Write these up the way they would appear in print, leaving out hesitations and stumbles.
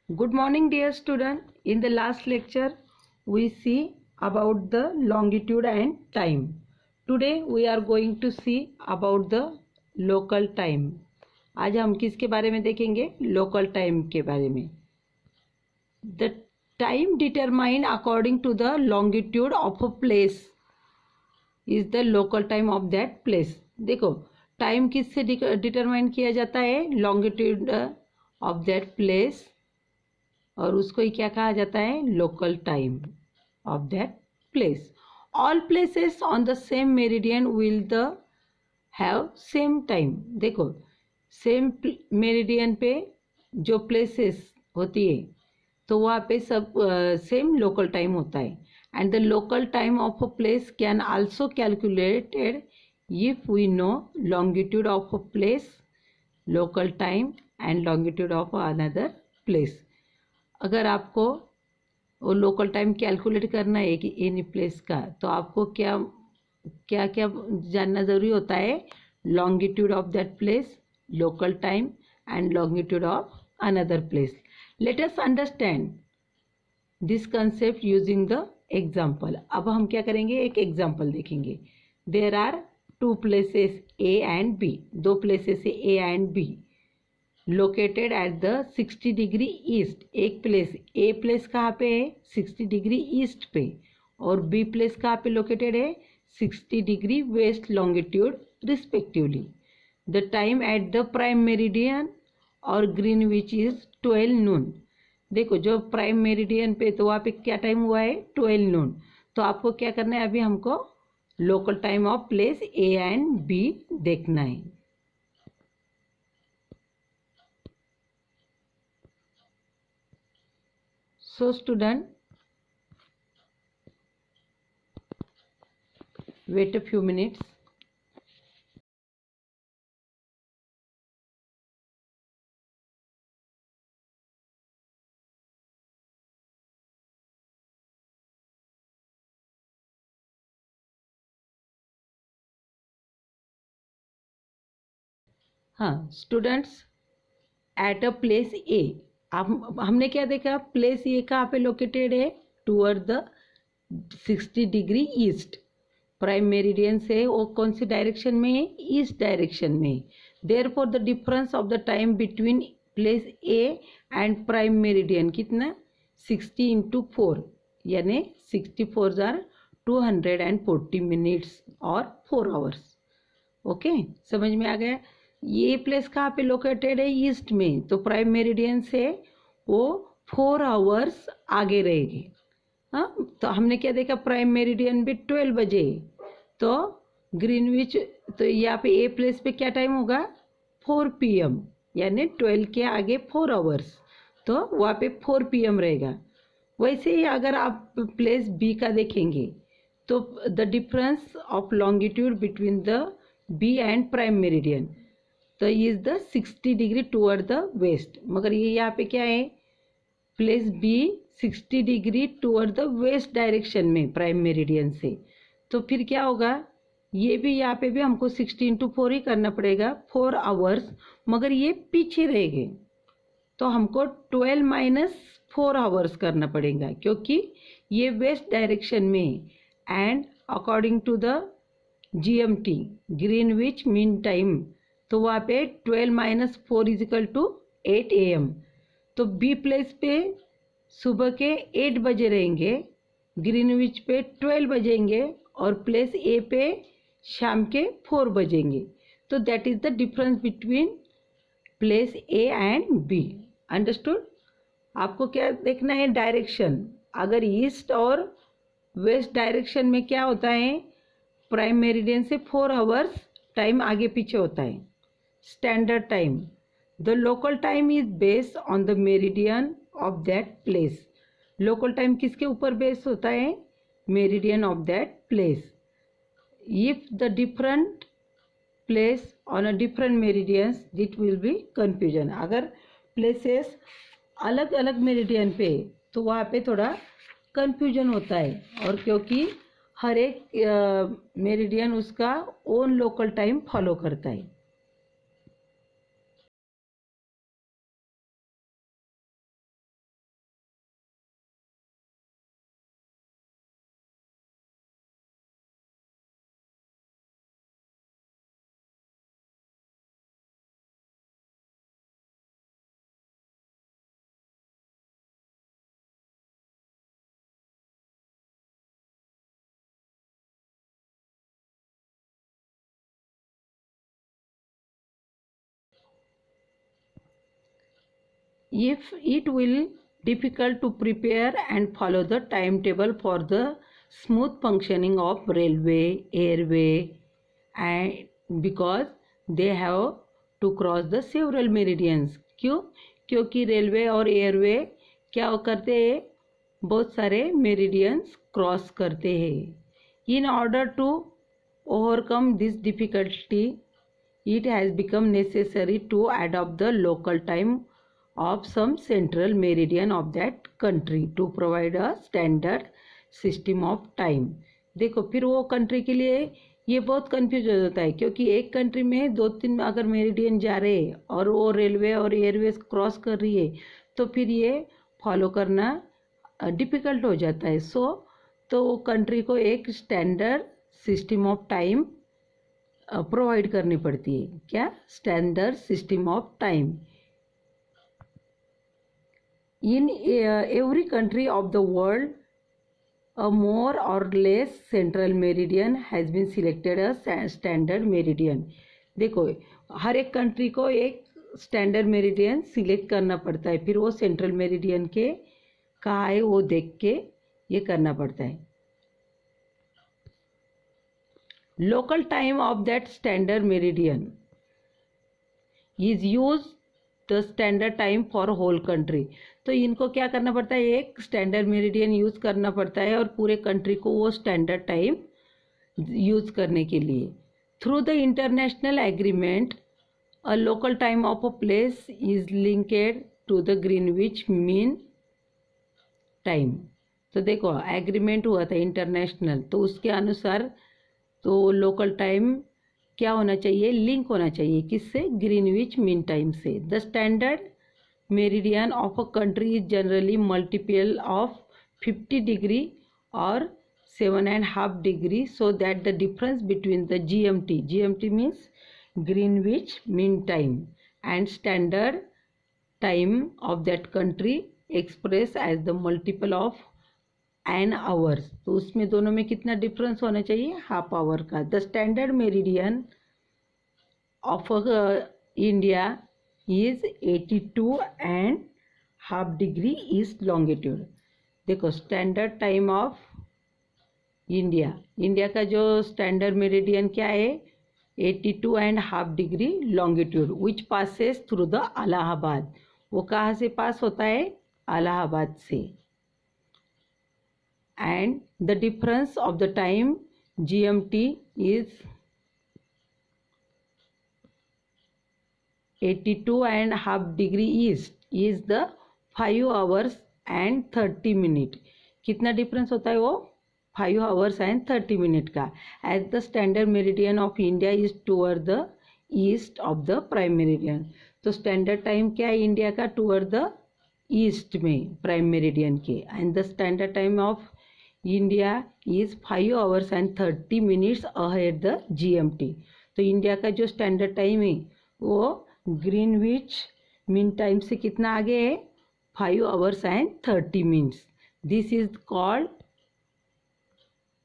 Good morning, dear student. In the last lecture, we see about the longitude and time. Today, we are going to see about the local time. आज हम किसके बारे में देखेंगे? Local time के बारे में. The time determined according to the longitude of a place is the local time of that place. देखो, time किससे determine किया जाता है? Longitude of that place. और उसको ही क्या कहा जाता है? Local time of that place. All places on the same meridian will the have same time. देखो, सेम मेरिडियन पे जो प्लेसेस होती है तो वहाँ पे सब सेम लोकल टाइम होता है. And the local time of a place can also calculated if we know longitude of a place, local time and longitude of another place. अगर आपको वो लोकल टाइम कैलकुलेट करना है कि एनी प्लेस का, तो आपको क्या क्या क्या जानना ज़रूरी होता है? Longitude of that place, local time and longitude of another place. Let us understand this concept using the example. अब हम क्या करेंगे? एक एग्जाम्पल देखेंगे. There are two places A and B. दो प्लेसेस है A and B, located at the 60 degree east. एक place A place कहाँ पे है? 60 डिग्री ईस्ट पे. और बी प्लेस कहाँ पे लोकेटेड है? 60 degree west longitude respectively. The time at the prime meridian और ग्रीनविच इज 12 नून. देखो, जो प्राइम मेरिडियन पे तो वहाँ पे क्या टाइम हुआ है? 12 नून. तो आपको क्या करना है? अभी हमको local time of place A and B देखना है. So student, wait a few minutes. हाँ students, at a place A. हमने क्या देखा? प्लेस ए कहाँ पे लोकेटेड है? Toward the 60 degree east. Prime meridian से वो कौन सी डायरेक्शन में है? ईस्ट डायरेक्शन में. Therefore the difference of the time between place A and prime meridian कितना? 60 इंटू 4, यानी 64 जार 240 मिनट्स और 4 आवर्स. ओके, समझ में आ गया? ये प्लेस कहाँ पे लोकेटेड है? ईस्ट में. तो प्राइम मेरिडियन से वो 4 आवर्स आगे रहेगी. हाँ, तो हमने क्या देखा? प्राइम मेरिडियन भी 12 बजे. तो ग्रीनविच, तो यहाँ पे ए प्लेस पे क्या टाइम होगा? 4 PM, यानी 12 के आगे 4 आवर्स. तो वहाँ पे 4 PM रहेगा. वैसे ही अगर आप प्लेस बी का देखेंगे तो the difference of longitude between the B and prime meridian तो is the 60 degree toward the west. मगर ये यहाँ पे क्या है? Place B 60 degree toward the west direction में प्राइम मेरिडियन से. तो फिर क्या होगा? ये भी यहाँ पे भी हमको 60 इंटू 4 ही करना पड़ेगा, 4 आवर्स. मगर ये पीछे रहेंगे तो हमको 12 माइनस 4 आवर्स करना पड़ेगा, क्योंकि ये वेस्ट डायरेक्शन में. And according to the GMT, Greenwich mean time, तो वहाँ पे 12 माइनस 4 इजिकल टू 8 AM. तो बी प्लेस पे सुबह के 8 बजे रहेंगे, ग्रीनविच पे 12 बजेंगे और प्लेस ए पे शाम के 4 बजेंगे. तो that is the difference between place A and B. Understood? आपको क्या देखना है? डायरेक्शन. अगर ईस्ट और वेस्ट डायरेक्शन में क्या होता है? प्राइम मेरिडियन से 4 आवर्स टाइम आगे पीछे होता है. Standard time. The local time is based on the meridian of that place. Local time किसके ऊपर बेस्ड होता है? Meridian of that place. If the different place on a different meridians it will be confusion. अगर places अलग अलग meridian पे तो वहाँ पे थोड़ा कन्फ्यूजन होता है. और क्योंकि हर एक मेरिडियन उसका ओन लोकल टाइम फॉलो करता है. if it will difficult to prepare and follow the timetable for the smooth functioning of railway, airway, and because they have to cross the several meridians. क्यों? क्योंकि railway और airway क्या करते हैं, बहुत सारे मेरिडियंस क्रॉस करते हैं. In order to overcome this difficulty, it has become necessary to adopt the local time of some central meridian of that country to provide a standard system of time. देखो फिर वो country के लिए ये बहुत confuse हो जाता है, क्योंकि एक कंट्री में 2-3 अगर मेरिडियन जा रहे हैं और वो रेलवे और एयरवेज क्रॉस कर रही है, तो फिर ये फॉलो करना डिफ़िकल्ट हो जाता है. तो वो कंट्री को एक standard system of time provide करनी पड़ती है. क्या? Standard system of time. In every country of the world, a more or less central meridian has been selected as standard meridian. देखो हर एक कंट्री को एक स्टैंडर्ड मेरिडियन सिलेक्ट करना पड़ता है, फिर वो सेंट्रल मेरिडियन के कहाँ है वो देख के ये करना पड़ता है. Local time of that standard meridian is use the standard time for whole country. तो इनको क्या करना पड़ता है, एक स्टैंडर्ड मेरिडियन यूज करना पड़ता है और पूरे कंट्री को वो स्टैंडर्ड टाइम यूज करने के लिए. Through the international agreement a local time of a place is linked to the Greenwich mean time. तो देखो एग्रीमेंट हुआ था इंटरनेशनल, तो उसके अनुसार तो लोकल टाइम क्या होना चाहिए, लिंक होना चाहिए किससे, ग्रीनविच मीन टाइम से. The standard meridian of a country is generally multiple of 50 degree और 7.5 degree, so that the difference between the GMT means Greenwich mean time and standard time of that country express as the multiple of an hours. तो उसमें दोनों में कितना difference होना चाहिए, half hour का. The standard meridian of India is 82.5 degree east longitude. देखो standard time of India का जो स्टैंडर्ड मेरिडियन क्या है, 82.5 degree longitude which passes through the Allahabad. वो कहाँ से पास होता है, इलाहाबाद से. And the difference of the time GMT is 82.5 degree east is the 5 hours and 30 minute. कितना डिफरेंस होता है वो, 5 hours and 30 minute का. As the standard meridian of India is toward the east of the prime meridian. तो standard time क्या है India का, toward the east में प्राइम मेरिडियन के. And the standard time of India is 5 hours and 30 minutes ahead the GMT. तो India का जो standard time है वो ग्रीनविच मीन टाइम से कितना आगे है, 5 hours and 30 minutes. This is called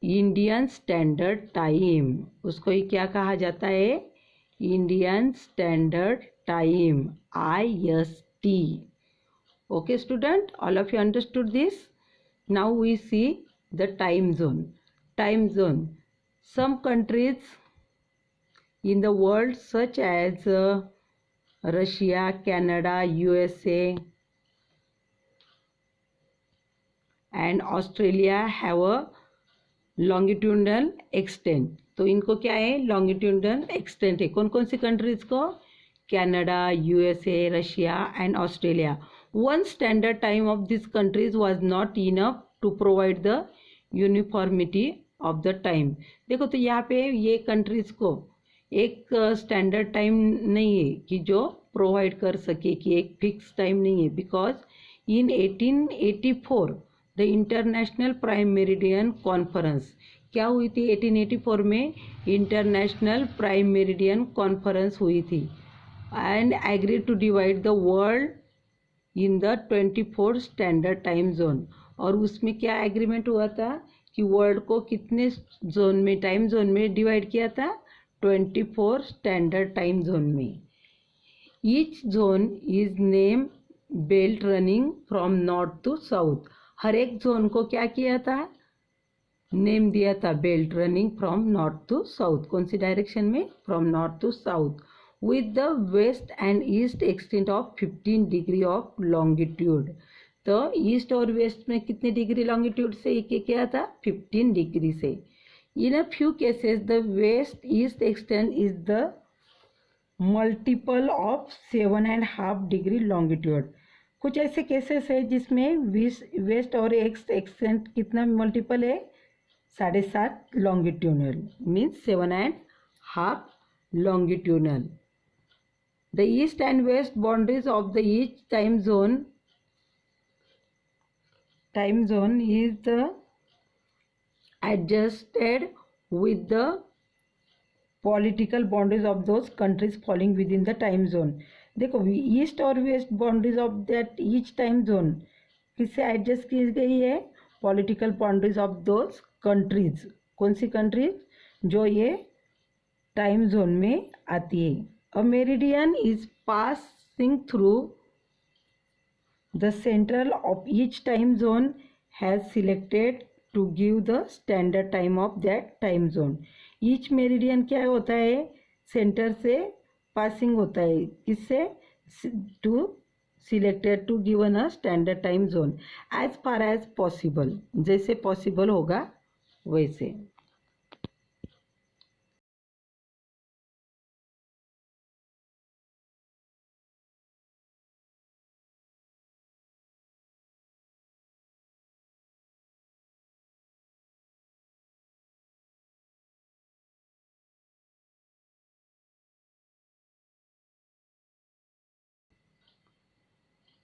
Indian standard time. उसको ही क्या कहा जाता है, Indian standard time, IST. Okay student, all of you understood this. Now we see the time zone. Some countries in the world such as Russia, Canada, USA and Australia have a longitudinal extent. तो इनको क्या है, longitudinal extent है. कौन कौन सी countries को, Canada, USA, Russia and Australia. One standard time of these countries was not enough to provide the uniformity of the time. देखो तो यहाँ पे ये कंट्रीज को एक स्टैंडर्ड टाइम नहीं है कि जो प्रोवाइड कर सके, कि एक फिक्स टाइम नहीं है. Because in 1884 the international prime meridian conference क्या हुई थी, 1884 में इंटरनेशनल प्राइम मेरिडियन कॉन्फ्रेंस हुई थी. And agree to divide the world in the 24 standard time zone. और उसमें क्या एग्रीमेंट हुआ था कि वर्ल्ड को कितने जोन में, टाइम जोन में डिवाइड किया था, 24 स्टैंडर्ड टाइम जोन में. Each zone is name belt running from north to south, हर एक जोन को क्या किया था, नेम दिया था, belt running from north to south, कौन सी डायरेक्शन में, from north to south, with the west and east extent of 15 degree of longitude. तो ईस्ट और वेस्ट में कितने डिग्री लॉन्गिट्यूड से ये किया था, 15 डिग्री से। In a few cases the west east extent is the multiple of 7.5 degree longitude. कुछ ऐसे केसेस है जिसमें वेस्ट और एक्स एक्सटेंट कितना मल्टीपल है, 7.5 longitudinal, means 7.5 longitudinal. The east and west boundaries of the each time zone is the adjusted with the political boundaries of those countries falling within the time zone. देखो east और west boundaries of that each time zone किससे adjust की गई है, political boundaries of those countries, कौन सी countries, जो ये टाइम जोन में आती है। A meridian is passing through the central of each time zone has selected to give the standard time of that time zone. ईच मेरिडियन क्या होता है, सेंटर से पासिंग होता है, किससे, to selected to given a standard time zone as far as possible, जैसे possible होगा वैसे।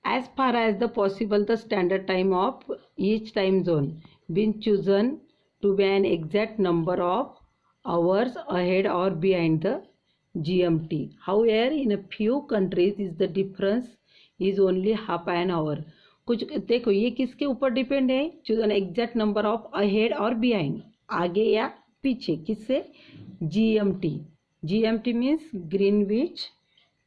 As far as the possible, the standard time of each time zone been chosen to be an exact number of hours ahead or behind the GMT. However, in a few countries, is the difference is only half an hour. कुछ देखो ये किसके ऊपर depend है, choose an exact number of ahead और behind, आगे या पीछे, किससे, GMT। GMT means Greenwich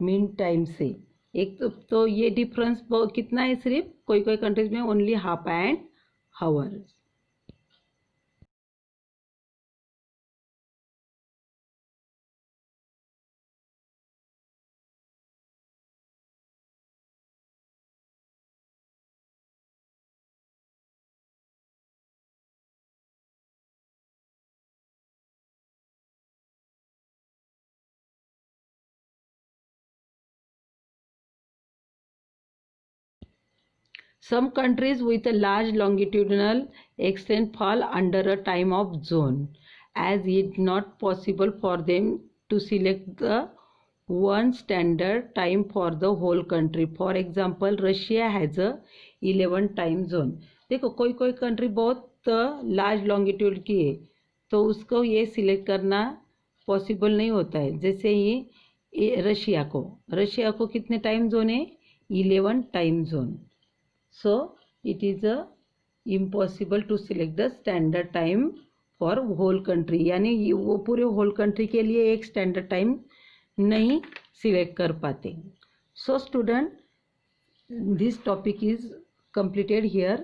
mean time से। एक तो ये डिफरेंस कितना है, सिर्फ कोई कोई कंट्रीज में only half and hour. Some countries with a large longitudinal extent fall under a time of zone, as it not possible for them to select the one standard time for the whole country. For example, Russia has a 11 time zone. देखो कोई कोई country बहुत large longitude की है तो उसको ये select करना पॉसिबल नहीं होता है, जैसे ये रशिया को कितने टाइम जोन है, 11 time zone. So it is impossible to select the standard time for whole country, यानी वो पूरे होल कंट्री के लिए एक स्टैंडर्ड टाइम नहीं सिलेक्ट कर पाते। So student, this topic is completed here.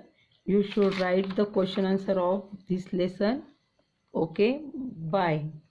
You should write the question answer of this lesson. Okay, bye.